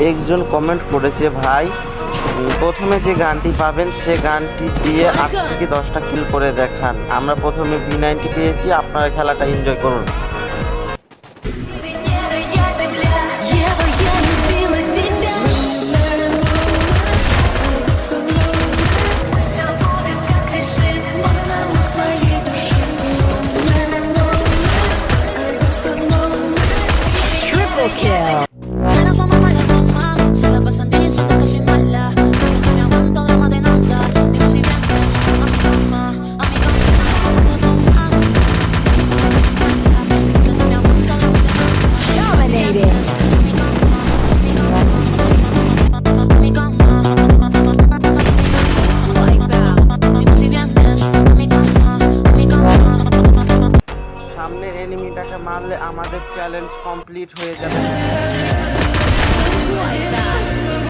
একজন কমেন্ট করেছে, ভাই প্রথমে যে গানটি পাবেন সে গানটি দিয়ে 8 থেকে 10টা কিল করে দেখান। আমরা প্রথমে V90 পেয়েছি, আপনারা খেলাটা এনজয় করুন। Triple kill. Mala fama, se la pasan diciendo que soy mala. Porque no me aguanto drama de nada. Dime si vienes a mi cama, a mi cama. Mala fama, se la pasan diciendo que soy mala. Porque no me aguanto drama de nada. Dominating. A mi cama, a mi cama, a mi cama. Dime si vienes a mi cama, a mi cama. সামনের এনিমিটাকে মারলে আমাদের challenge complete হয়ে যাবে।